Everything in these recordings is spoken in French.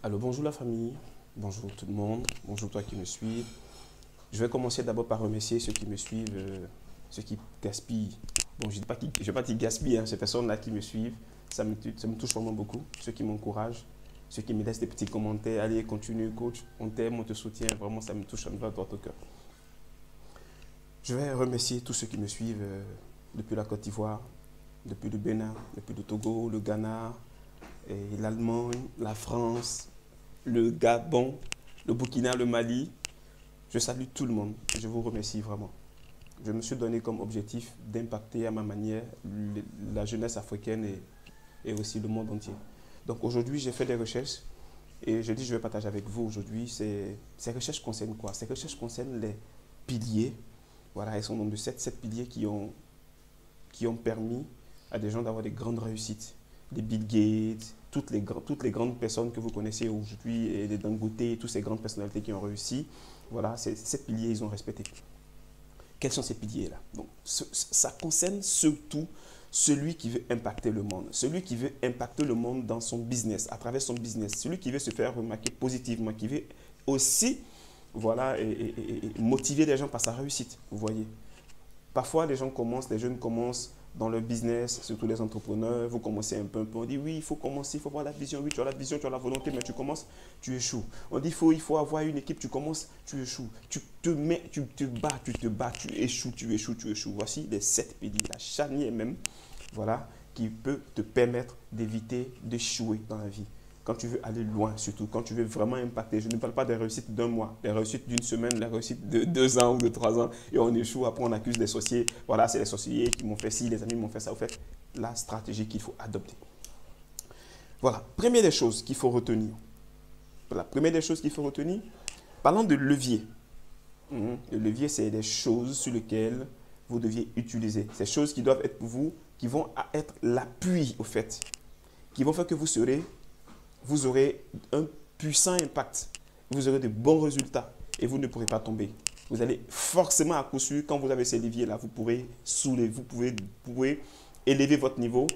Alors bonjour la famille, bonjour tout le monde, bonjour toi qui me suis. Je vais commencer d'abord par remercier ceux qui me suivent, ceux qui gaspillent. Bon, je ne vais pas dire gaspiller, hein, ces personnes-là qui me suivent, ça me touche vraiment beaucoup. Ceux qui m'encouragent, ceux qui me laissent des petits commentaires, allez, continue coach, on t'aime, on te soutient, vraiment ça me touche, ça me va droit au cœur. Je vais remercier tous ceux qui me suivent depuis la Côte d'Ivoire, depuis le Bénin, depuis le Togo, le Ghana, l'Allemagne, la France, le Gabon, le Burkina, le Mali. Je salue tout le monde. Je vous remercie vraiment. Je me suis donné comme objectif d'impacter à ma manière la jeunesse africaine et aussi le monde entier. Donc aujourd'hui, j'ai fait des recherches et je dis je vais partager avec vous aujourd'hui. Ces recherches concernent quoi? Ces recherches concernent les piliers. Voilà, elles sont donc de sept piliers qui ont permis à des gens d'avoir des grandes réussites. Des Bill Gates, toutes les grandes personnes que vous connaissez aujourd'hui, et les Dangote, toutes ces grandes personnalités qui ont réussi. Voilà, ces piliers, ils ont respecté. Quels sont ces piliers-là? Donc, ça concerne surtout celui qui veut impacter le monde. Celui qui veut impacter le monde dans son business, à travers son business. Celui qui veut se faire remarquer positivement, qui veut aussi voilà, et motiver les gens par sa réussite. Vous voyez. Parfois, les jeunes commencent dans le business, surtout les entrepreneurs, vous commencez un peu, on dit oui, il faut commencer, il faut avoir la vision, oui, tu as la vision, tu as la volonté, mais tu commences, tu échoues. On dit il faut avoir une équipe, tu commences, tu échoues. Tu te bats, tu échoues, tu échoues, tu échoues. Voici les 7 piliers, la charnière même, voilà, qui peut te permettre d'éviter d'échouer dans la vie. Quand tu veux aller loin, surtout, quand tu veux vraiment impacter, je ne parle pas des réussites d'un mois, des réussites d'une semaine, des réussites de 2 ans ou de 3 ans, et on échoue, après on accuse les sorciers, voilà, c'est les sorciers qui m'ont fait ci, les amis m'ont fait ça, au fait, la stratégie qu'il faut adopter. Voilà, première des choses qu'il faut retenir. Voilà, première des choses qu'il faut retenir, parlons de levier. Le levier, c'est des choses sur lesquelles vous deviez utiliser. Ces choses qui doivent être pour vous, qui vont être l'appui, au fait, qui vont faire que vous aurez un puissant impact, vous aurez de bons résultats et vous ne pourrez pas tomber. Vous allez forcément à coup sûr, quand vous avez ces leviers-là, vous pourrez élever votre niveau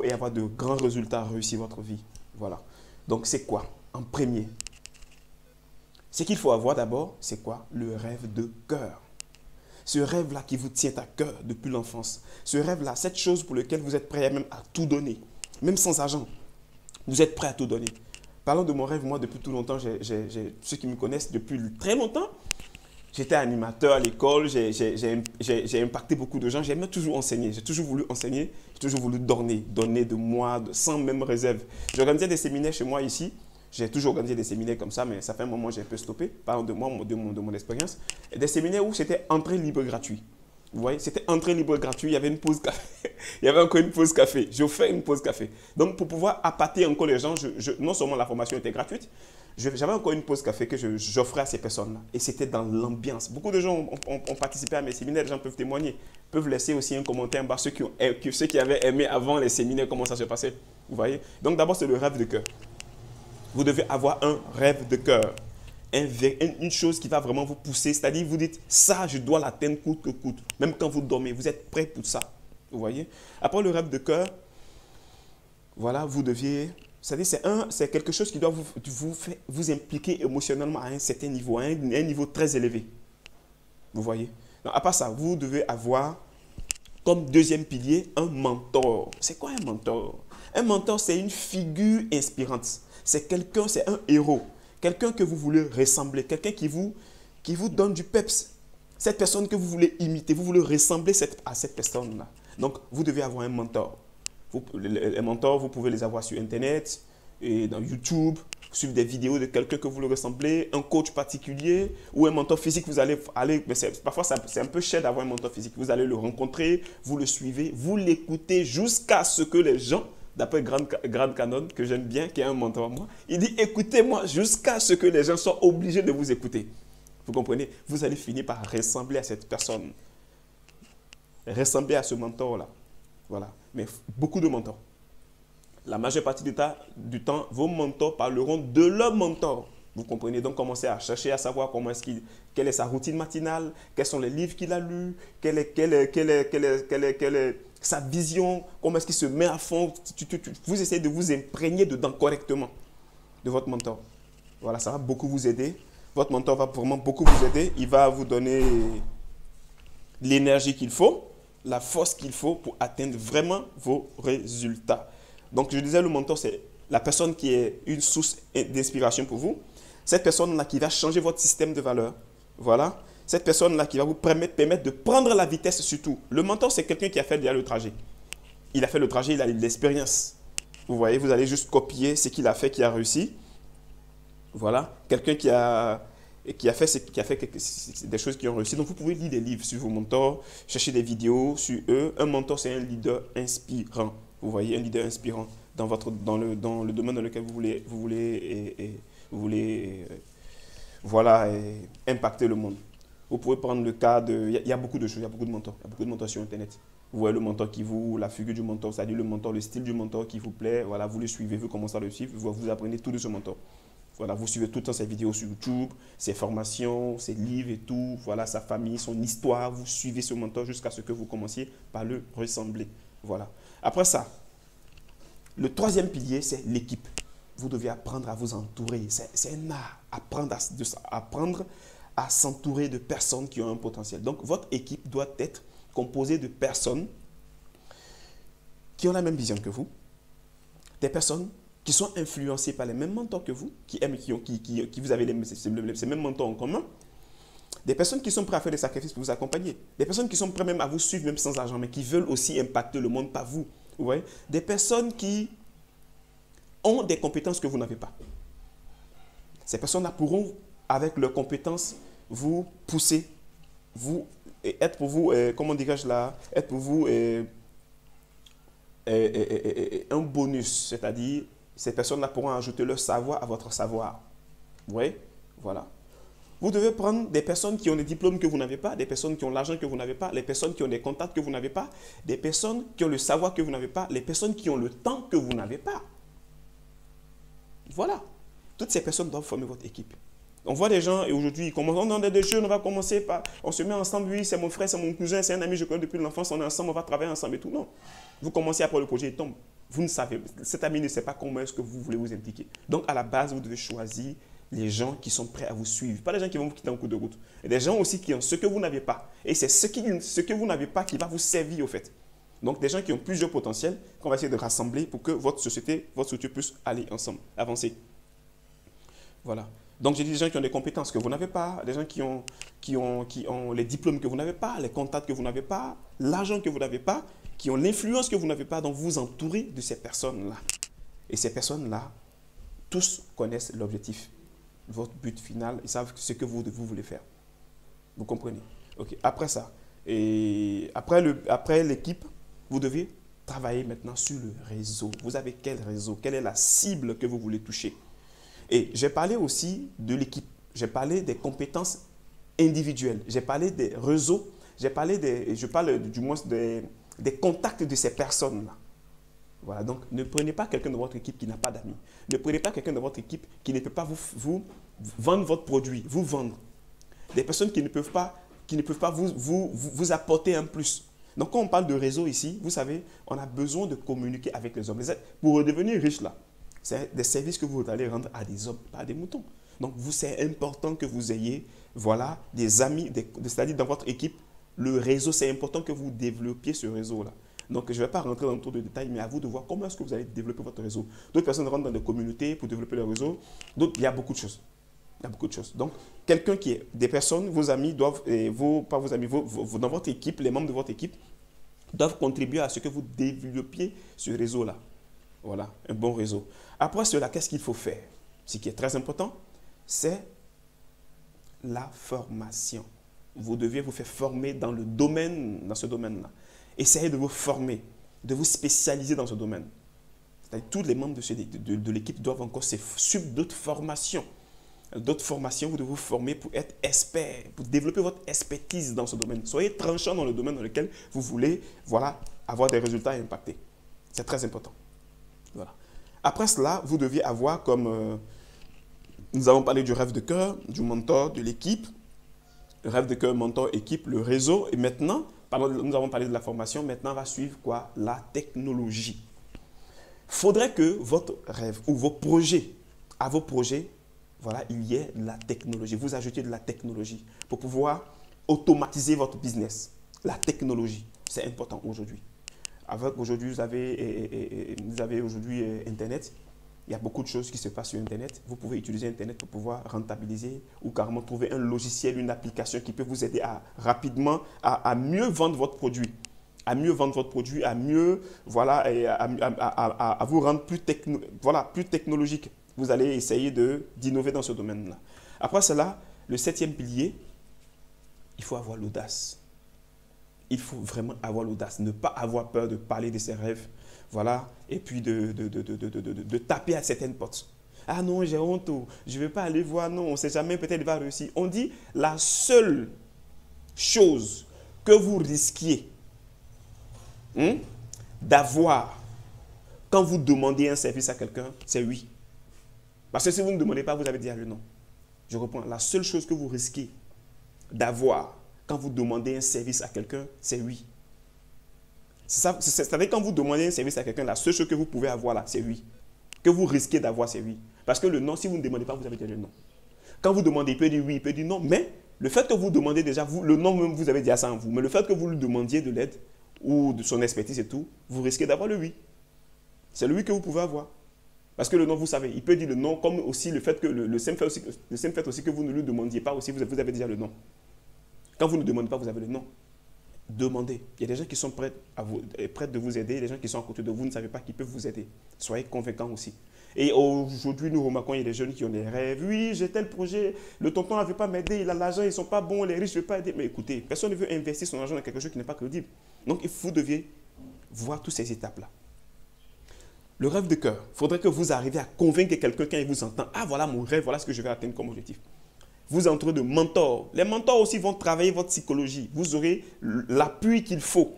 et avoir de grands résultats, réussir votre vie. Voilà. Donc c'est quoi? En premier, ce qu'il faut avoir d'abord, c'est quoi? Le rêve de cœur. Ce rêve-là qui vous tient à cœur depuis l'enfance. Ce rêve-là, cette chose pour laquelle vous êtes prêt même à tout donner, même sans argent. Vous êtes prêt à tout donner. Parlons de mon rêve, moi, depuis tout longtemps, ceux qui me connaissent depuis très longtemps, j'étais animateur à l'école, j'ai impacté beaucoup de gens, j'aimais toujours enseigner, j'ai toujours voulu enseigner, j'ai toujours voulu donner de moi, sans même réserve. J'organisais des séminaires chez moi ici, j'ai toujours organisé des séminaires comme ça, mais ça fait un moment que j'ai un peu stoppé, parlons de moi, de mon expérience. Et des séminaires où c'était entrée libre gratuit. Vous voyez, c'était entrée libre gratuit, il y avait une pause café. Il y avait encore une pause café. J'offrais une pause café. Donc, pour pouvoir appâter encore les gens, non seulement la formation était gratuite, j'avais encore une pause café que j'offrais à ces personnes-là. Et c'était dans l'ambiance. Beaucoup de gens ont participé à mes séminaires, les gens peuvent témoigner, peuvent laisser aussi un commentaire en bas, ceux qui avaient aimé avant les séminaires, comment ça se passait. Vous voyez. Donc, d'abord, c'est le rêve de cœur. Vous devez avoir un rêve de cœur. Une chose qui va vraiment vous pousser, c'est-à-dire vous dites, ça, je dois l'atteindre coûte que coûte. Même quand vous dormez, vous êtes prêt pour ça. Vous voyez? Après le rêve de cœur, voilà, vous deviez, c'est-à-dire c'est quelque chose qui doit vous impliquer émotionnellement à un certain niveau, à un niveau très élevé. Vous voyez? Donc, à part ça, vous devez avoir comme deuxième pilier un mentor. C'est quoi un mentor? Un mentor, c'est une figure inspirante. C'est quelqu'un, c'est un héros. Quelqu'un que vous voulez ressembler, quelqu'un qui vous donne du peps. Cette personne que vous voulez imiter, vous voulez ressembler à cette personne-là. Donc, vous devez avoir un mentor. Les mentors, vous pouvez les avoir sur Internet, et dans YouTube, suivre des vidéos de quelqu'un que vous voulez ressembler, un coach particulier ou un mentor physique. Vous allez mais parfois, c'est un peu cher d'avoir un mentor physique. Vous allez le rencontrer, vous le suivez, vous l'écoutez jusqu'à ce que les gens, d'après Grant Cardone, que j'aime bien, qui est un mentor à moi, il dit écoutez-moi jusqu'à ce que les gens soient obligés de vous écouter. Vous comprenez? Vous allez finir par ressembler à cette personne. Ressembler à ce mentor-là. Voilà. Mais beaucoup de mentors. La majeure partie du temps, vos mentors parleront de leur mentor. Vous comprenez? Donc, commencez à chercher à savoir quelle est sa routine matinale, quels sont les livres qu'il a lus, quelle est sa vision, comment est-ce qu'il se met à fond. Vous essayez de vous imprégner dedans correctement. de votre mentor. Voilà, ça va beaucoup vous aider. Votre mentor va vraiment beaucoup vous aider. Il va vous donner l'énergie qu'il faut, la force qu'il faut pour atteindre vraiment vos résultats. Donc, je disais, le mentor, c'est la personne qui est une source d'inspiration pour vous. Cette personne-là qui va changer votre système de valeurs. Voilà. Cette personne-là qui va vous permettre de prendre la vitesse surtout. Le mentor, c'est quelqu'un qui a fait déjà le trajet. Il a fait le trajet, il a l'expérience. Vous voyez, vous allez juste copier ce qu'il a fait, qui a réussi. Voilà. Quelqu'un qui a fait des choses qui ont réussi. Donc, vous pouvez lire des livres sur vos mentors, chercher des vidéos sur eux. Un mentor, c'est un leader inspirant. Vous voyez, un leader inspirant dans le domaine dans lequel vous voulez voilà, impacter le monde. Vous pouvez prendre le cas de... Il y a beaucoup de choses, il y a beaucoup de mentors. Il y a beaucoup de mentors sur Internet. Vous voyez le mentor la figure du mentor, c'est-à-dire le mentor, le style du mentor qui vous plaît. Voilà, vous le suivez, vous commencez à le suivre, vous apprenez tout de ce mentor. Voilà, vous suivez tout le temps ses vidéos sur YouTube, ses formations, ses livres et tout. Voilà, sa famille, son histoire. Vous suivez ce mentor jusqu'à ce que vous commenciez par le ressembler. Voilà. Après ça, le troisième pilier, c'est l'équipe. Vous devez apprendre à vous entourer. C'est un art. Apprendre à s'entourer de personnes qui ont un potentiel. Donc, votre équipe doit être composée de personnes qui ont la même vision que vous, des personnes qui sont influencées par les mêmes mentors que vous, qui vous avez ces mêmes mentors en commun, des personnes qui sont prêtes à faire des sacrifices pour vous accompagner, des personnes qui sont prêtes même à vous suivre même sans argent, mais qui veulent aussi impacter le monde par vous. Vous voyez? Des personnes qui ont des compétences que vous n'avez pas. Ces personnes-là pourront, avec leurs compétences, vous pousser, être pour vous, comment dirais-je là, être pour vous un bonus, c'est-à-dire ces personnes-là pourront ajouter leur savoir à votre savoir. Vous voyez? Voilà. Vous devez prendre des personnes qui ont des diplômes que vous n'avez pas, des personnes qui ont l'argent que vous n'avez pas, les personnes qui ont des contacts que vous n'avez pas, des personnes qui ont le savoir que vous n'avez pas, les personnes qui ont le temps que vous n'avez pas. Voilà. Toutes ces personnes doivent former votre équipe. On voit des gens et aujourd'hui, on est des jeunes, on va commencer par, on se met ensemble, oui, c'est mon frère, c'est mon cousin, c'est un ami, je connais depuis l'enfance, on est ensemble, on va travailler ensemble et tout. Non. Vous commencez après le projet, il tombe. Vous ne savez, cet ami ne sait pas comment est-ce que vous voulez vous impliquer. Donc, à la base, vous devez choisir les gens qui sont prêts à vous suivre. Pas les gens qui vont vous quitter en cours de route. Et des gens aussi qui ont ce que vous n'avez pas. Et c'est ce que vous n'avez pas qui va vous servir au fait. Donc, des gens qui ont plusieurs potentiels qu'on va essayer de rassembler pour que votre société, votre structure puisse aller ensemble, avancer. Voilà. Donc, j'ai dit des gens qui ont des compétences que vous n'avez pas, des gens qui ont les diplômes que vous n'avez pas, les contacts que vous n'avez pas, l'argent que vous n'avez pas, qui ont l'influence que vous n'avez pas. Donc, vous vous entourez de ces personnes-là. Et ces personnes-là, tous connaissent l'objectif, votre but final. Ils savent ce que vous voulez faire. Vous comprenez? Ok. Après ça, et après l'équipe, vous devez travailler maintenant sur le réseau. Vous avez quel réseau? Quelle est la cible que vous voulez toucher? Et j'ai parlé aussi de l'équipe. J'ai parlé des compétences individuelles. J'ai parlé des réseaux. Je parle du moins des contacts de ces personnes-là. Voilà, donc ne prenez pas quelqu'un de votre équipe qui n'a pas d'amis. Ne prenez pas quelqu'un de votre équipe qui ne peut pas vous vendre votre produit, vous vendre. Des personnes qui ne peuvent pas vous apporter un plus. Donc quand on parle de réseau ici, vous savez, on a besoin de communiquer avec les hommes. Pour devenir riche là, c'est des services que vous allez rendre à des hommes, pas à des moutons. Donc c'est important que vous ayez voilà, des amis, c'est-à-dire dans votre équipe, le réseau, c'est important que vous développiez ce réseau-là. Donc, je ne vais pas rentrer dans trop de détails, mais à vous de voir comment est-ce que vous allez développer votre réseau. D'autres personnes rentrent dans des communautés pour développer leur réseau. D'autres, il y a beaucoup de choses. Il y a beaucoup de choses. Donc, quelqu'un qui est, des personnes, vos amis doivent, pas vos amis, dans votre équipe, les membres de votre équipe, doivent contribuer à ce que vous développiez ce réseau-là. Voilà, un bon réseau. Après cela, qu'est-ce qu'il faut faire? Ce qui est très important, c'est la formation. Vous devez vous faire former dans ce domaine-là. Essayez de vous former, de vous spécialiser dans ce domaine. C'est-à-dire tous les membres de l'équipe doivent encore suivre d'autres formations. D'autres formations, vous devez vous former pour être expert, pour développer votre expertise dans ce domaine. Soyez tranchant dans le domaine dans lequel vous voulez voilà, avoir des résultats impactés. C'est très important. Voilà. Après cela, vous deviez avoir comme... nous avons parlé du rêve de cœur, du mentor, de l'équipe. Le rêve de cœur, mentor, équipe, le réseau. Et maintenant, nous avons parlé de la formation. Maintenant, va suivre quoi? La technologie. Il faudrait que votre rêve ou vos projets à vos projets, voilà, il y ait de la technologie. Vous ajoutez de la technologie pour pouvoir automatiser votre business. La technologie, c'est important aujourd'hui. Aujourd'hui, vous avez aujourd'hui Internet. Il y a beaucoup de choses qui se passent sur Internet. Vous pouvez utiliser Internet pour pouvoir rentabiliser ou carrément trouver un logiciel, une application qui peut vous aider à rapidement, à mieux vendre votre produit. À mieux vendre votre produit, à mieux, voilà, et à vous rendre plus, plus technologique. Vous allez essayer d'innover dans ce domaine-là. Après cela, le 7e pilier, il faut avoir l'audace. Il faut vraiment avoir l'audace, ne pas avoir peur de parler de ses rêves, voilà, et puis de taper à certaines portes. Ah non, j'ai honte, je ne vais pas aller voir, non, on ne sait jamais, peut-être il va réussir. On dit la seule chose que vous risquiez d'avoir quand vous demandez un service à quelqu'un, c'est oui. Parce que si vous ne demandez pas, vous avez déjà le non. Je reprends, la seule chose que vous risquez d'avoir quand vous demandez un service à quelqu'un, c'est oui. C'est-à-dire quand vous demandez un service à quelqu'un, la seule chose que vous pouvez avoir là, c'est oui. Que vous risquez d'avoir, c'est oui. Parce que le non, si vous ne demandez pas, vous avez déjà le non. Quand vous demandez, il peut dire oui, il peut dire non. Mais le fait que vous demandez déjà, le non même, vous avez déjà ça en vous. Mais le fait que vous lui demandiez de l'aide ou de son expertise et tout, vous risquez d'avoir le oui. C'est le oui que vous pouvez avoir. Parce que le non, vous savez, il peut dire le non, comme aussi le fait que le simple fait aussi que vous ne lui demandiez pas aussi, vous avez déjà le non. Quand vous ne demandez pas, vous avez le non. Demandez. Il y a des gens qui sont prêts de vous aider, des gens qui sont à côté de vous, ne savez pas qui peuvent vous aider. Soyez convaincants aussi. Et aujourd'hui, nous remarquons, il y a des jeunes qui ont des rêves. Oui, j'ai tel projet, le tonton ne veut pas m'aider, il a l'argent, ils ne sont pas bons, les riches ne veulent pas aider. Mais écoutez, personne ne veut investir son argent dans quelque chose qui n'est pas crédible. Donc, vous deviez voir toutes ces étapes-là. Le rêve de cœur, il faudrait que vous arriviez à convaincre quelqu'un quand il vous entend. Ah, voilà mon rêve, voilà ce que je vais atteindre comme objectif. Vous entourez de mentors. Les mentors aussi vont travailler votre psychologie. Vous aurez l'appui qu'il faut.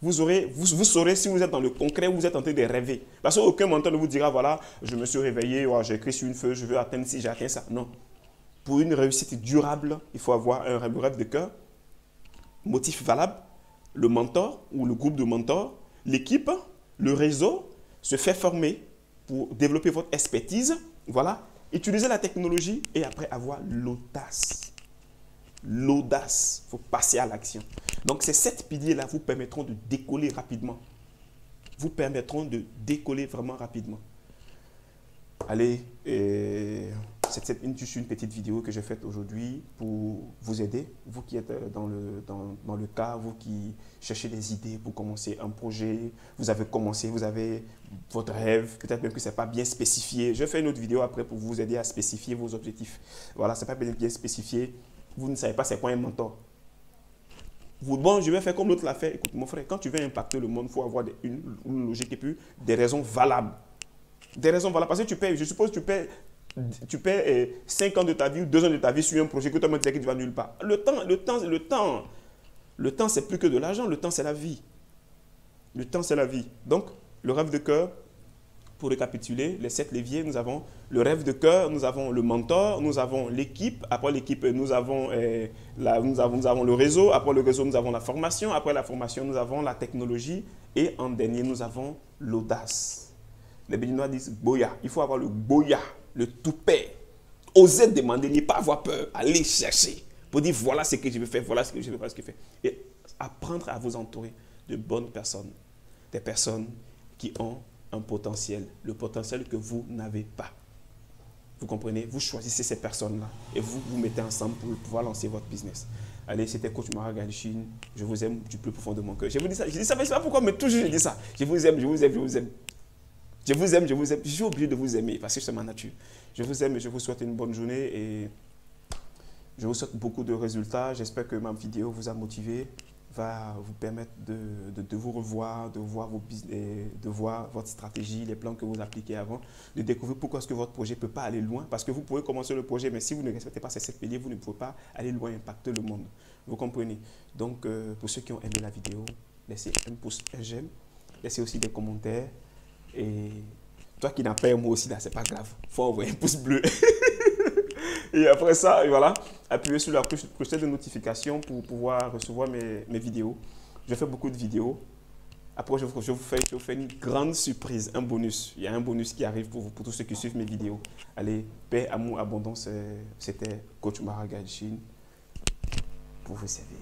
Vous saurez si vous êtes dans le concret ou vous êtes en train de rêver. Parce qu'aucun mentor ne vous dira, voilà, je me suis réveillé, j'ai écrit sur une feuille, je veux atteindre si j'ai atteint ça. Non. Pour une réussite durable, il faut avoir un rêve de cœur, motif valable, le mentor ou le groupe de mentors, l'équipe, le réseau, se faire former pour développer votre expertise, voilà, utiliser la technologie et après avoir l'audace. L'audace, il faut passer à l'action. Donc ces 7 piliers-là vous permettront de décoller rapidement. Vous permettront de décoller vraiment rapidement. Allez, c'est une petite vidéo que j'ai faite aujourd'hui pour vous aider. Vous qui êtes dans le cas, vous qui cherchez des idées pour commencer un projet, vous avez commencé, vous avez votre rêve, peut-être même que ce n'est pas bien spécifié. Je fais une autre vidéo après pour vous aider à spécifier vos objectifs. Voilà, ce n'est pas bien spécifié. Vous ne savez pas c'est quoi un mentor. Bon, je vais faire comme l'autre l'a fait. Écoute, mon frère, quand tu veux impacter le monde, il faut avoir une logique et puis des raisons valables. Des raisons valables. Parce que tu payes, je suppose que tu paies 5 ans de ta vie ou 2 ans de ta vie sur un projet que toi, tu dis que tu vas nulle part. Le temps, c'est plus que de l'argent. Le temps, c'est la vie. Le temps, c'est la vie. Donc, le rêve de cœur, pour récapituler, les 7 leviers, nous avons le rêve de cœur, nous avons le mentor, nous avons l'équipe. Après l'équipe, nous avons le réseau. Après le réseau, nous avons la formation. Après la formation, nous avons la technologie. Et en dernier, nous avons l'audace. Les Béninois disent boya. Il faut avoir le boya, le toupet. Oser demander, ne pas avoir peur. Aller chercher pour dire voilà ce que je veux faire, voilà ce que je veux faire, ce que je fais. Et apprendre à vous entourer de bonnes personnes. Des personnes qui ont un potentiel, le potentiel que vous n'avez pas. Vous comprenez? Vous choisissez ces personnes-là et vous vous mettez ensemble pour pouvoir lancer votre business. Allez, c'était Coach Mara Galchine. Je vous aime du plus profond de mon cœur. Je vous dis ça, mais je ne sais pas pourquoi, mais toujours je dis ça. Je vous aime, je vous aime, je vous aime. Je vous aime, je vous aime. Je suis obligé de vous aimer parce que c'est ma nature. Je vous aime et je vous souhaite une bonne journée et je vous souhaite beaucoup de résultats. J'espère que ma vidéo vous a motivé, va vous permettre de vous revoir, de voir vos business, de voir votre stratégie, les plans que vous appliquez avant, de découvrir pourquoi est-ce que votre projet ne peut pas aller loin. Parce que vous pouvez commencer le projet, mais si vous ne respectez pas ces 7 piliers, vous ne pouvez pas aller loin, impacter le monde. Vous comprenez? Donc, pour ceux qui ont aimé la vidéo, laissez un pouce, un j'aime, laissez aussi des commentaires. Et toi qui n'as pas aimé aussi, là, c'est pas grave. Il faut envoyer un pouce bleu. Et après ça, voilà, appuyez sur la cloche de notification pour pouvoir recevoir mes vidéos. Je fais beaucoup de vidéos Après, je vous fais une grande surprise, un bonus. Il y a un bonus qui arrive pour vous, pour tous ceux qui suivent mes vidéos. Allez, paix, amour, abondance. C'était Coach Mara Gadjin pour vous servir.